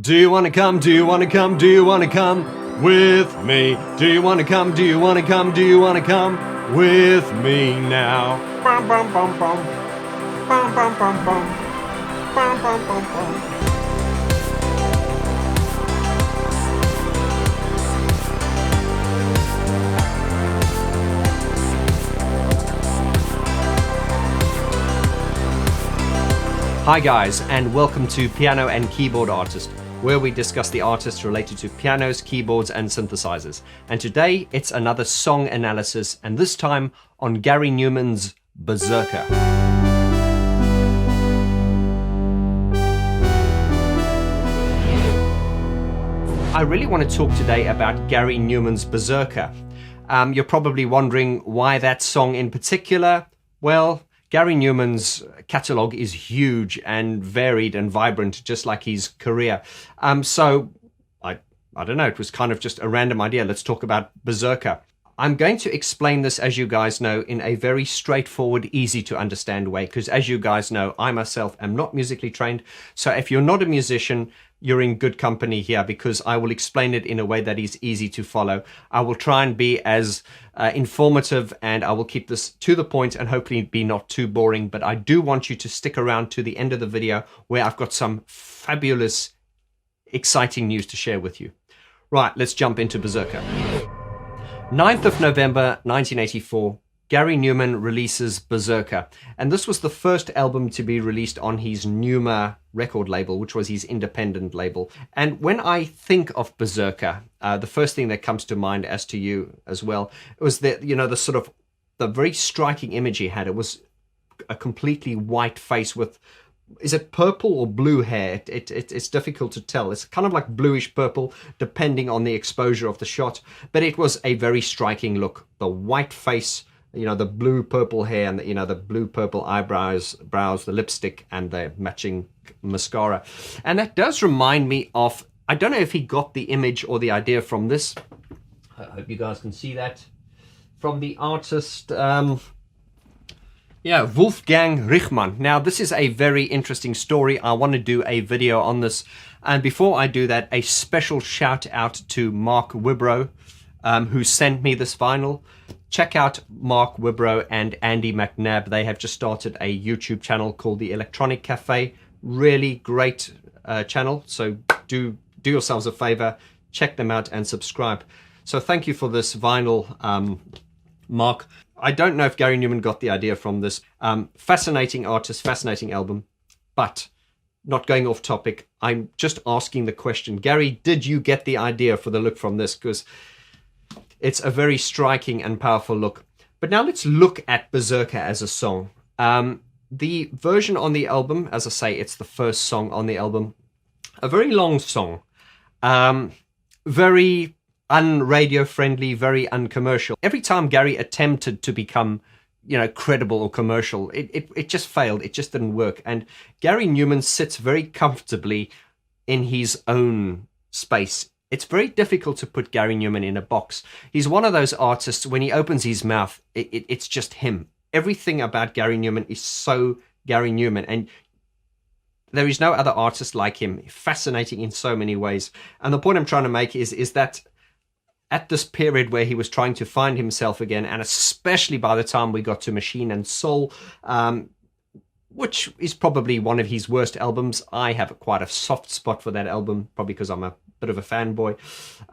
Do you wanna come? Do you wanna come? Do you wanna come with me? Do you wanna come? Do you wanna come? Do you wanna come with me now? Bum, bum, bum, bum. Bum, bum, bum, bum. Bum, bum, bum, bum. Hi guys, and welcome to Piano and Keyboard Artist, where we discuss the artists related to pianos, keyboards and synthesizers. And today it's another song analysis, and this time on Gary Numan's Berserker. I really want to talk today about Gary Numan's Berserker. You're probably wondering why that song in particular. Well, Gary Numan's catalogue is huge and varied and vibrant, just like his career. So, I don't know, it was kind of just a random idea. Let's talk about Berserker. I'm going to explain this, as you guys know, in a very straightforward, easy to understand way, because as you guys know, I myself am not musically trained. So if you're not a musician, you're in good company here, because I will explain it in a way that is easy to follow. I will try and be as informative, and I will keep this to the point and hopefully be not too boring. But I do want you to stick around to the end of the video, where I've got some fabulous, exciting news to share with you. Right, let's jump into Berserker. 9th of November 1984, Gary Numan releases Berserker, and this was the first album to be released on his Numa record label, which was his independent label. And when I think of Berserker, the first thing that comes to mind, as to you as well, was that, you know, the very striking image he had. It was a completely white face with, is it purple or blue hair? It's difficult to tell. It's kind of like bluish purple, depending on the exposure of the shot. But it was a very striking look. The white face, you know, the blue purple hair, and the blue purple eyebrows, the lipstick, and the matching mascara. And that does remind me of, I don't know if he got the image or the idea from this. I hope you guys can see that. From the artist, Wolfgang Richmann. Now, this is a very interesting story. I want to do a video on this. And before I do that, a special shout out to Mark Wibrow, who sent me this vinyl. Check out Mark Wibrow and Andy McNabb. They have just started a YouTube channel called The Electronic Cafe. Really great channel. So do yourselves a favor, check them out and subscribe. So thank you for this vinyl, Mark. I don't know if Gary Numan got the idea from this. Fascinating artist, fascinating album, but not going off topic. I'm just asking the question, Gary, did you get the idea for the look from this? Because it's a very striking and powerful look. But now let's look at Berserker as a song. The version on the album, as I say, it's the first song on the album. A very long song. Very un-radio friendly, very uncommercial. Every time Gary attempted to become, you know, credible or commercial, it just failed. It just didn't work. And Gary Numan sits very comfortably in his own space. It's very difficult to put Gary Numan in a box. He's one of those artists, when he opens his mouth, it's just him. Everything about Gary Numan is so Gary Numan, and there is no other artist like him. Fascinating in so many ways. And the point I'm trying to make is that at this period where he was trying to find himself again, and especially by the time we got to Machine and Soul, which is probably one of his worst albums. I have quite a soft spot for that album, probably because I'm a bit of a fanboy.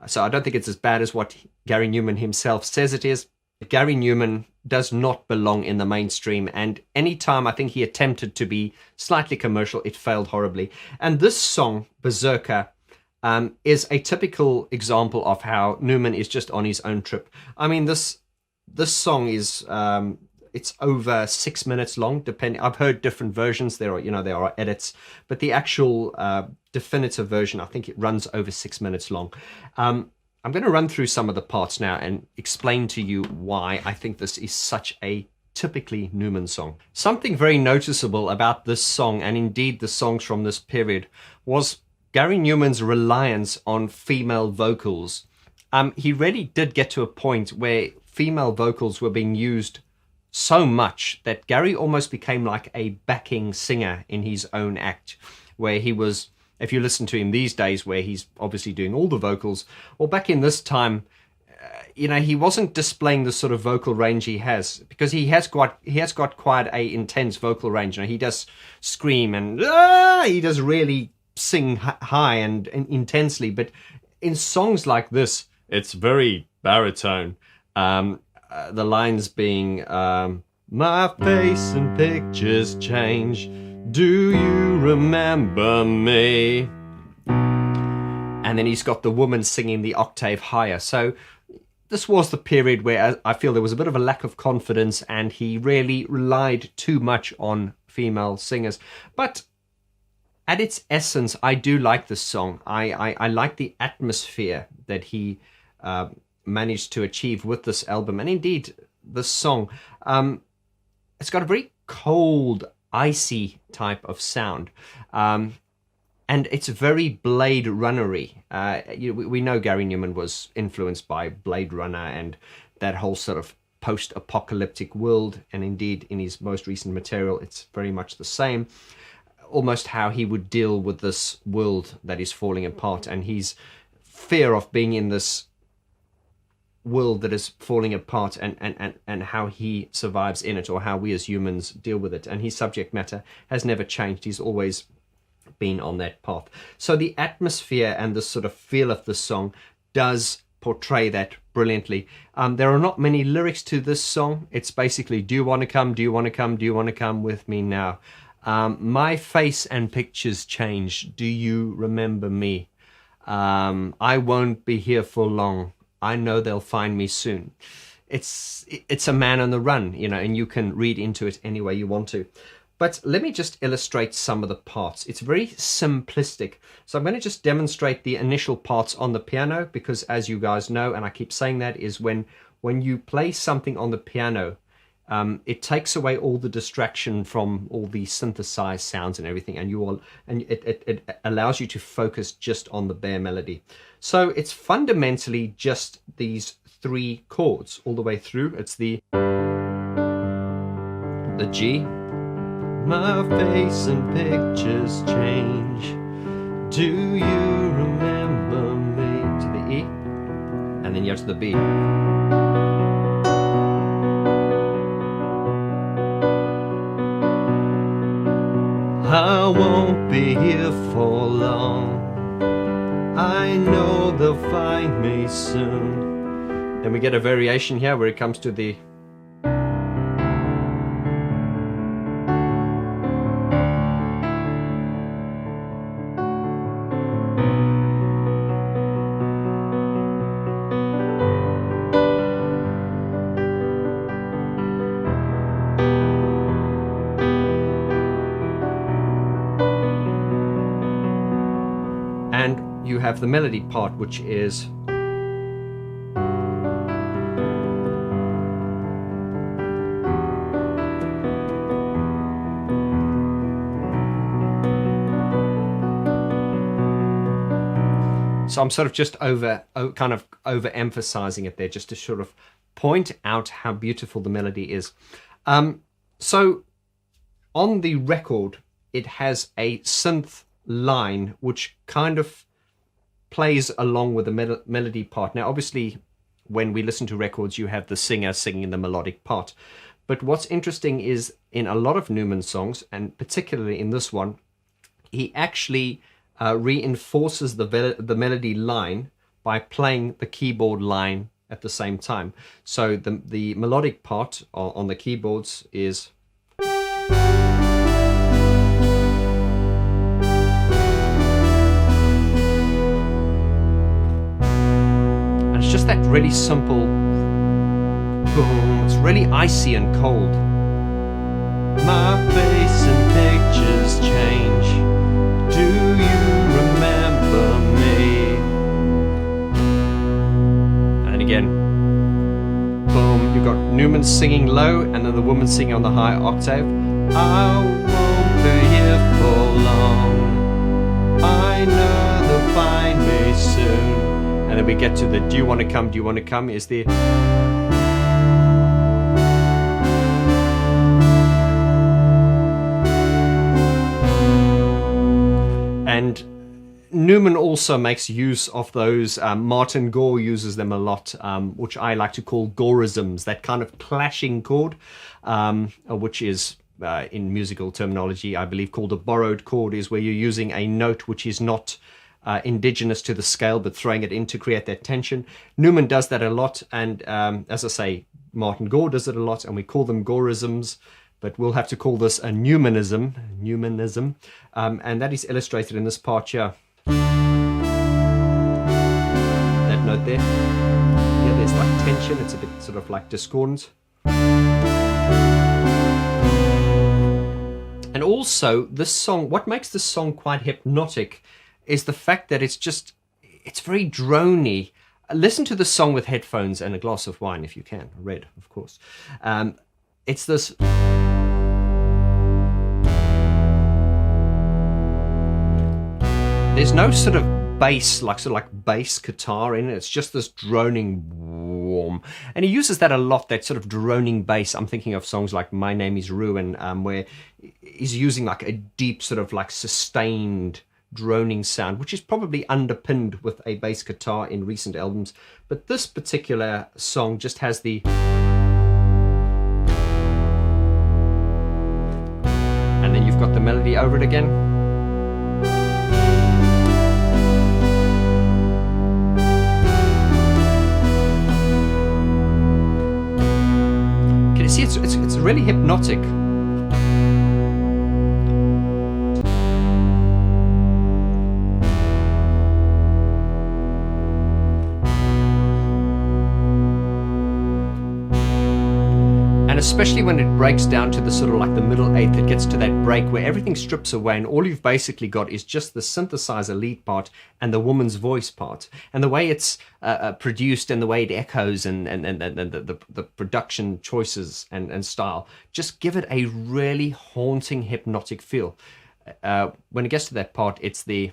So I don't think it's as bad as what Gary Numan himself says it is. Gary Numan does not belong in the mainstream, and anytime I think he attempted to be slightly commercial, it failed horribly. And this song, Berserker, is a typical example of how Numan is just on his own trip. I mean, this song is it's over 6 minutes long. I've heard different versions. There are edits, but the actual definitive version, I think it runs over 6 minutes long. I'm going to run through some of the parts now and explain to you why I think this is such a typically Numan song. Something very noticeable about this song, and indeed the songs from this period, was Gary Numan's reliance on female vocals. He really did get to a point where female vocals were being used so much that Gary almost became like a backing singer in his own act, where he was if you listen to him these days, where he's obviously doing all the vocals, well, back in this time, he wasn't displaying the sort of vocal range he has, because he has got quite a intense vocal range. He does scream and he does really sing high and intensely, but in songs like this, it's very baritone. The lines being, my face and pictures change, do you remember me? And then he's got the woman singing the octave higher. So this was the period where I feel there was a bit of a lack of confidence, and he really relied too much on female singers. But at its essence, I do like this song. I like the atmosphere that he managed to achieve with this album. And indeed, this song, it's got a very cold, icy type of sound. And it's very Blade Runner-y. We know Gary Numan was influenced by Blade Runner and that whole sort of post-apocalyptic world. And indeed, in his most recent material, it's very much the same. Almost how he would deal with this world that is falling apart, and his fear of being in this world that is falling apart, and how he survives in it, or how we as humans deal with it. And his subject matter has never changed. He's always been on that path. So the atmosphere and the sort of feel of the song does portray that brilliantly. There are not many lyrics to this song. It's basically, do you want to come, do you want to come, do you want to come with me now? My face and pictures change, do you remember me? I won't be here for long, I know they'll find me soon. It's a man on the run, and you can read into it any way you want to. But let me just illustrate some of the parts. It's very simplistic. So I'm going to just demonstrate the initial parts on the piano, because as you guys know, and I keep saying that, is when you play something on the piano, it takes away all the distraction from all the synthesized sounds and everything, and it allows you to focus just on the bare melody. So it's fundamentally just these three chords all the way through. It's the G, my face and pictures change, do you remember me, to the E, and then you go to the B. I won't be here for long, I know they'll find me soon. Then we get a variation here where it comes to the and you have the melody part, which is so I'm sort of just overemphasizing it there, just to sort of point out how beautiful the melody is. So on the record, it has a synth line which kind of plays along with the melody part. Now, obviously, when we listen to records, you have the singer singing the melodic part. But what's interesting is in a lot of Numan songs, and particularly in this one, he actually reinforces the melody line by playing the keyboard line at the same time. So the melodic part on the keyboards is, and it's just that really simple boom. It's really icy and cold. My face and pictures change, do you remember me? And then again, boom, you've got Numan singing low and then the woman singing on the high octave. I won't be here for long, I know they'll find me soon. And then we get to the do you want to come, do you want to come, is the and Numan also makes use of those. Martin Gore uses them a lot, which I like to call Gorisms, that kind of clashing chord, which is, in musical terminology, I believe called a borrowed chord, is where you're using a note which is not indigenous to the scale, but throwing it in to create that tension. Numan does that a lot, and as I say, Martin Gore does it a lot, and we call them Gorisms, but we'll have to call this a Numanism, and that is illustrated in this part here. That note there. Yeah, there's like tension, it's a bit sort of like discordant. And also, this song, what makes this song quite hypnotic is the fact that it's very drony. Listen to the song with headphones and a glass of wine if you can, red, of course. It's this... There's no sort of bass, like bass guitar in it. It's just this droning warm. And he uses that a lot, that sort of droning bass. I'm thinking of songs like My Name is Ruin, where he's using like a deep sort of like sustained droning sound, which is probably underpinned with a bass guitar in recent albums. But this particular song just has the... And then you've got the melody over it again. Can you see it's really hypnotic. Especially when it breaks down to the sort of like the middle eighth, it gets to that break where everything strips away and all you've basically got is just the synthesizer lead part and the woman's voice part. And the way it's produced and the way it echoes and the production choices and style just give it a really haunting, hypnotic feel. When it gets to that part, it's the...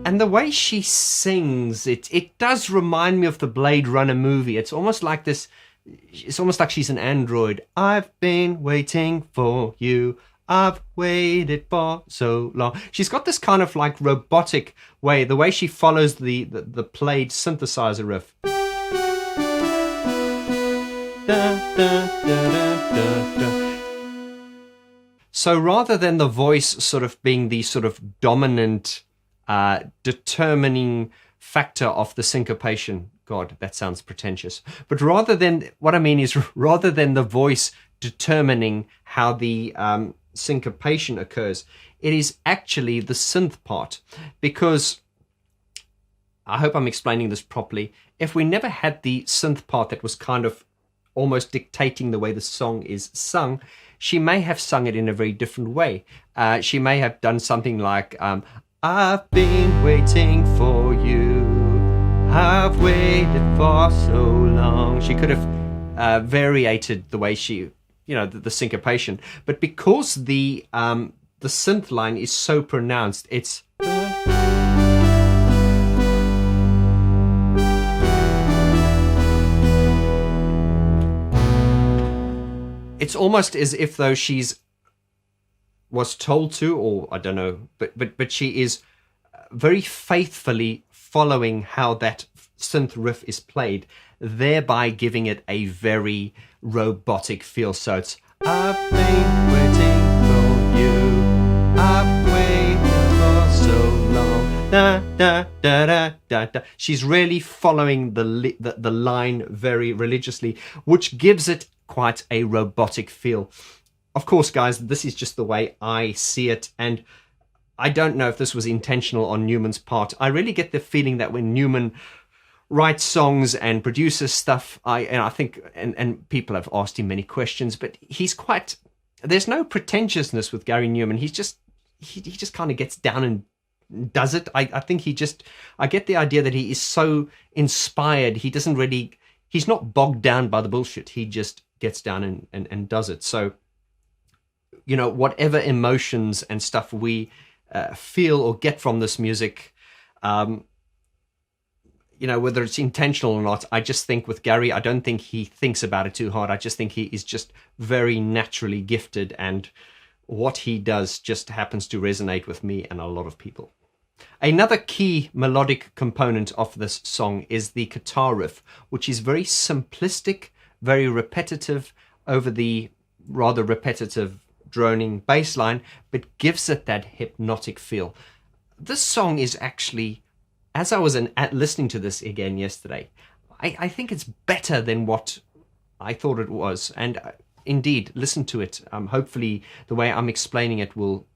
And the way she sings, it does remind me of the Blade Runner movie. It's almost like this, it's almost like she's an android. I've been waiting for you. I've waited for so long. She's got this kind of like robotic way, the way she follows the played synthesizer riff. So rather than the voice sort of being the sort of dominant determining factor of the syncopation. God, that sounds pretentious. But rather than, what I mean is, rather than the voice determining how the syncopation occurs, it is actually the synth part. Because, I hope I'm explaining this properly, if we never had the synth part that was kind of almost dictating the way the song is sung, she may have sung it in a very different way. She may have done something like, I've been waiting for you. I've waited for so long. She could have variated the way she, the syncopation. But because the synth line is so pronounced, it's... It's almost as if though she's was told to, or I don't know, but she is very faithfully following how that synth riff is played, thereby giving it a very robotic feel. So it's, I've been waiting for you, I've waited for so long, da da da da da da. She's really following the line very religiously, which gives it quite a robotic feel. Of course, guys, this is just the way I see it, and I don't know if this was intentional on Numan's part. I really get the feeling that when Numan writes songs and produces stuff, I think, and people have asked him many questions, but he's quite... There's no pretentiousness with Gary Numan. He's just he just kind of gets down and does it. I think I get the idea that he is so inspired. He's not bogged down by the bullshit. He just gets down and does it. So, whatever emotions and stuff we feel or get from this music, whether it's intentional or not, I just think with Gary, I don't think he thinks about it too hard. I just think he is just very naturally gifted, and what he does just happens to resonate with me and a lot of people. Another key melodic component of this song is the guitar riff, which is very simplistic, very repetitive over the rather repetitive droning bass line, but gives it that hypnotic feel. This song is actually, as I was listening to this again yesterday, I think it's better than what I thought it was. And indeed, listen to it. Hopefully the way I'm explaining it will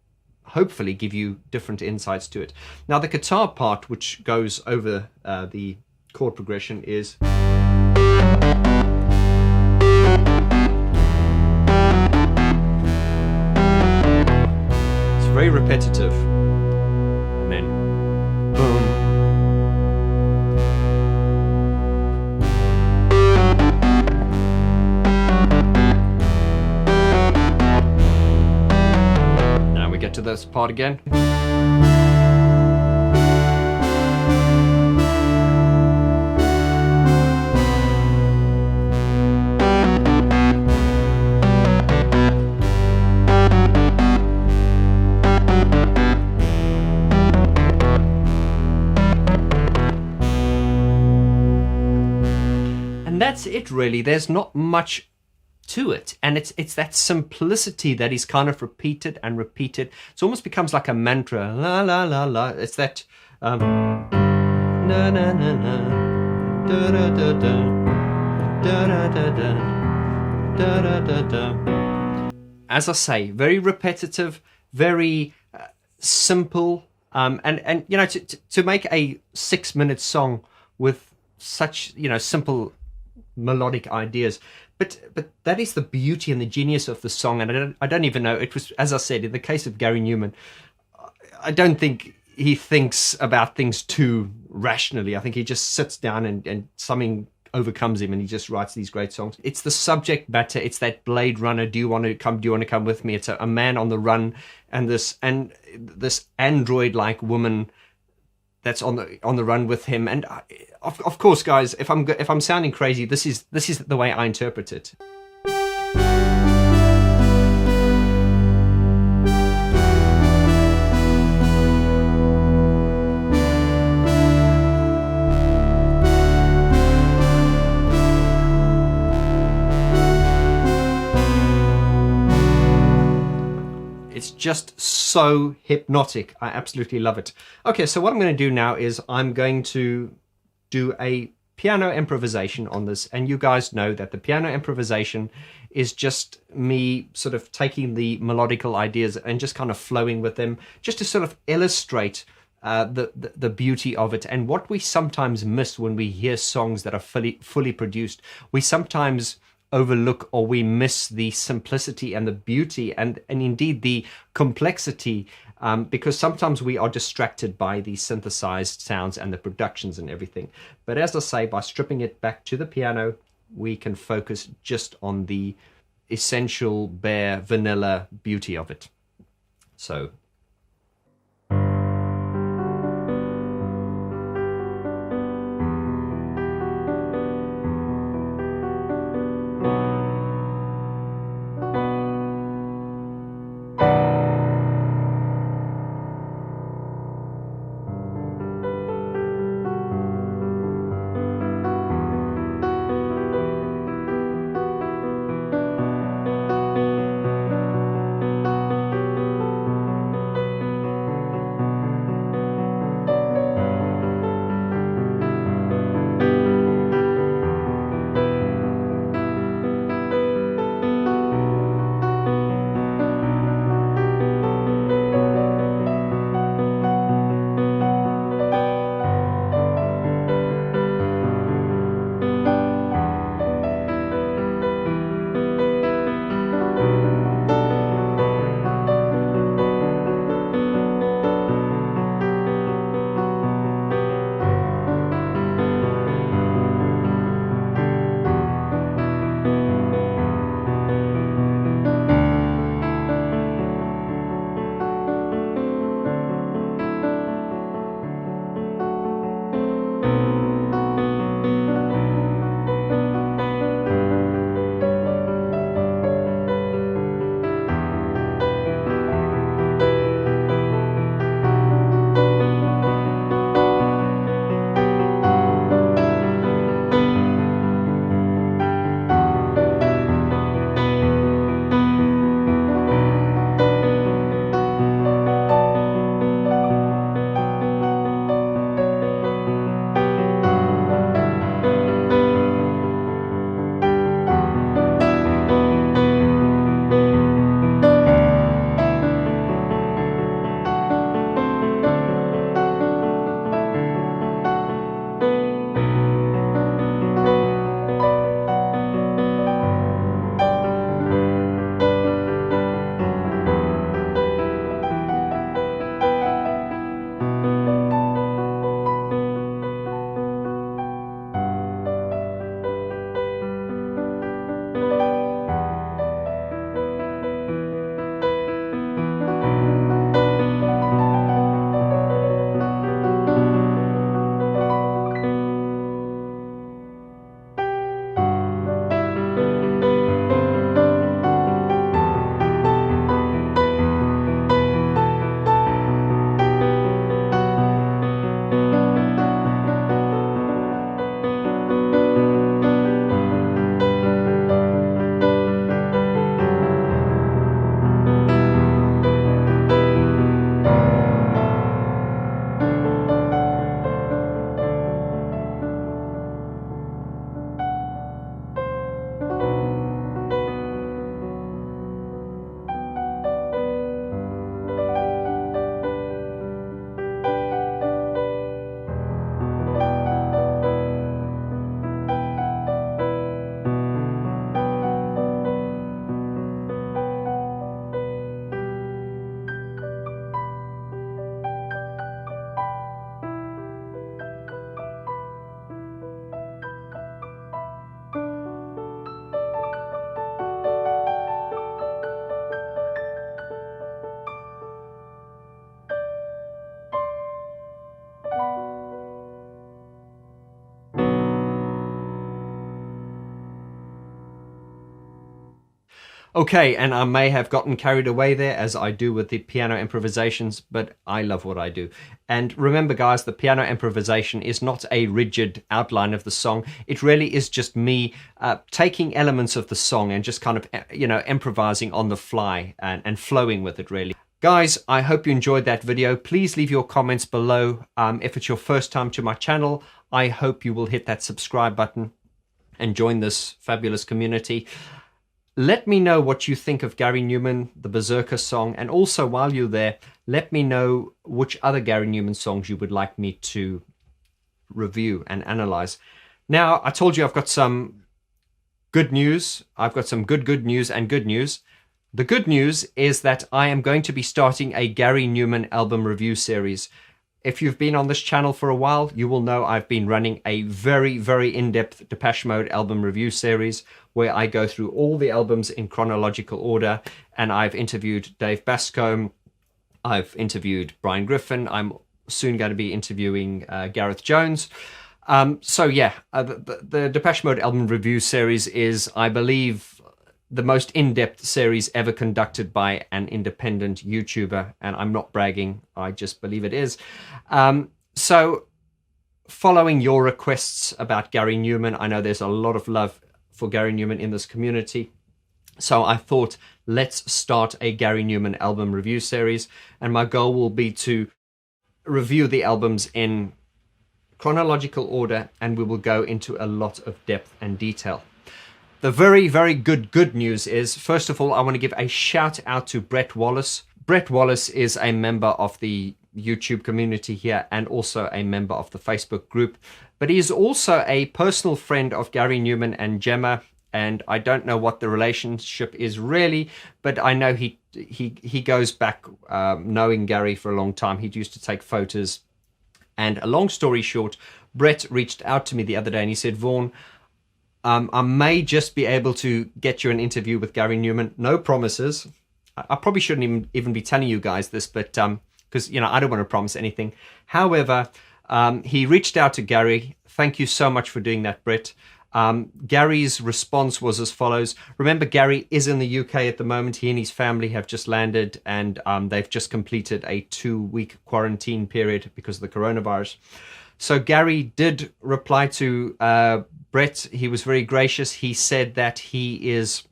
hopefully give you different insights to it. Now, the guitar part, which goes over the chord progression, is... it's very repetitive. And then, boom. To this part again. And that's it, really. There's not much to it, and it's that simplicity that is kind of repeated and repeated. It almost becomes like a mantra. La la la la. It's that na na na na da da da da da da da da da da. As I say, very repetitive, very simple, and to make a 6-minute song with such simple melodic ideas. But that is the beauty and the genius of the song, and I don't even know. It was, as I said, in the case of Gary Numan, I don't think he thinks about things too rationally. I think he just sits down and something overcomes him, and he just writes these great songs. It's the subject matter. It's that Blade Runner. Do you want to come with me? It's a man on the run, and this android-like woman that's on the run with him. And of course, guys, if I'm sounding crazy, this is the way I interpret it. It's just so hypnotic. I absolutely love it. Okay, so what I'm going to do now is I'm going to do a piano improvisation on this, and you guys know that the piano improvisation is just me sort of taking the melodical ideas and just kind of flowing with them, just to sort of illustrate the beauty of it. And what we sometimes miss when we hear songs that are fully produced, we sometimes overlook or we miss the simplicity and the beauty and indeed the complexity, because sometimes we are distracted by the synthesized sounds and the productions and everything. But as I say, by stripping it back to the piano, we can focus just on the essential, bare, vanilla beauty of it. So Okay, and I may have gotten carried away there, as I do with the piano improvisations, but I love what I do. And remember, guys, the piano improvisation is not a rigid outline of the song. It really is just me taking elements of the song and just kind of, improvising on the fly and flowing with it, really. Guys, I hope you enjoyed that video. Please leave your comments below. If it's your first time to my channel, I hope you will hit that subscribe button and join this fabulous community. Let me know what you think of Gary Numan, the Berserker song, and also while you're there, let me know which other Gary Numan songs you would like me to review and analyze. Now, I told you I've got some good news. I've got some good news and good news. The good news is that I am going to be starting a Gary Numan album review series. If you've been on this channel for a while, you will know I've been running a very, very in-depth Depeche Mode album review series where I go through all the albums in chronological order, and I've interviewed Dave Bascombe, I've interviewed Brian Griffin, I'm soon going to be interviewing Gareth Jones. The Depeche Mode album review series is, I believe, the most in-depth series ever conducted by an independent YouTuber, and I'm not bragging, I just believe it is. So, following your requests about Gary Numan, I know there's a lot of love for Gary Numan in this community, so I thought, let's start a Gary Numan album review series, and my goal will be to review the albums in chronological order, and we will go into a lot of depth and detail. The very, very good news is, first of all, I want to give a shout out to Brett Wallace. Brett Wallace is a member of the YouTube community here and also a member of the Facebook group. But he is also a personal friend of Gary Numan and Gemma. And I don't know what the relationship is really, but I know he goes back knowing Gary for a long time. He used to take photos. And a long story short, Brett reached out to me the other day and he said, Vaughn, I may just be able to get you an interview with Gary Numan. No promises. I probably shouldn't even be telling you guys this, but because I don't want to promise anything. However, he reached out to Gary. Thank you so much for doing that, Brett. Gary's response was as follows. Remember, Gary is in the UK at the moment. He and his family have just landed, and they've just completed a 2-week quarantine period because of the coronavirus. So Gary did reply to Brett. He was very gracious. He said that he is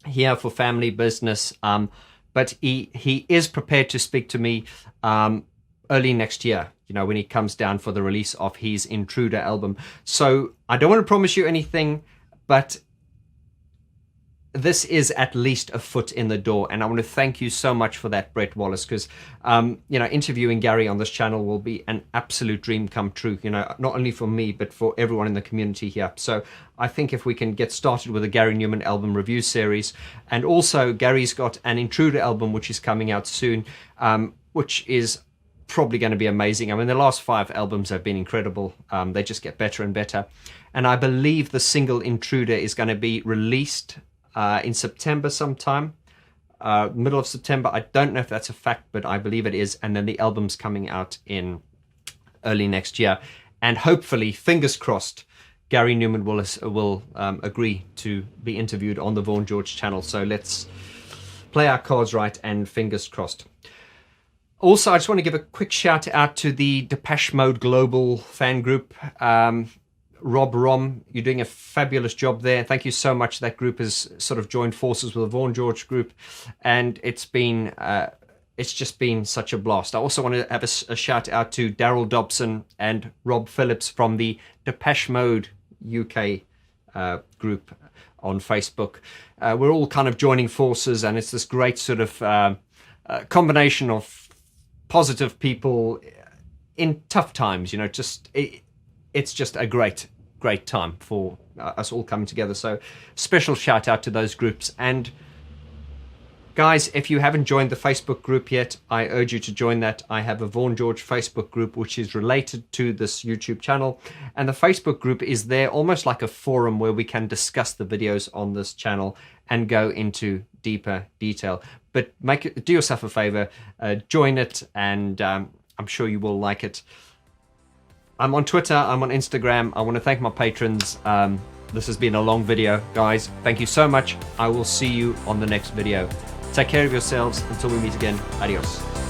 here for family business, but he is prepared to speak to me early next year, when he comes down for the release of his Intruder album. So I don't want to promise you anything, but this is at least a foot in the door, and I want to thank you so much for that, Brett Wallace, because interviewing Gary on this channel will be an absolute dream come true, not only for me but for everyone in the community here. So I think if we can get started with a Gary Numan album review series, and also Gary's got an Intruder album which is coming out soon, which is probably going to be amazing. I mean, the last 5 albums have been incredible. They just get better and better, and I believe the single Intruder is going to be released in September sometime, middle of September. I don't know if that's a fact, but I believe it is. And then the album's coming out in early next year. And hopefully, fingers crossed, Gary Numan will agree to be interviewed on the Vaughn George channel. So let's play our cards right and fingers crossed. Also, I just want to give a quick shout out to the Depeche Mode Global fan group. Rob Rom, you're doing a fabulous job there. Thank you so much. That group has sort of joined forces with the Vaughn George group, and it's just been such a blast. I also want to have a shout out to Daryl Dobson and Rob Phillips from the Depeche Mode UK group on Facebook. We're all kind of joining forces, and it's this great sort of combination of positive people in tough times. It's just a great time for us all coming together. So special shout out to those groups. And guys, if you haven't joined the Facebook group yet, I urge you to join that. I have a Vaughn George Facebook group which is related to this YouTube channel, and the Facebook group is there almost like a forum where we can discuss the videos on this channel and go into deeper detail. But do yourself a favor, join it, and I'm sure you will like it. I'm on Twitter, I'm on Instagram. I want to thank my patrons. This has been a long video, guys. Thank you so much. I will see you on the next video. Take care of yourselves. Until we meet again. Adios.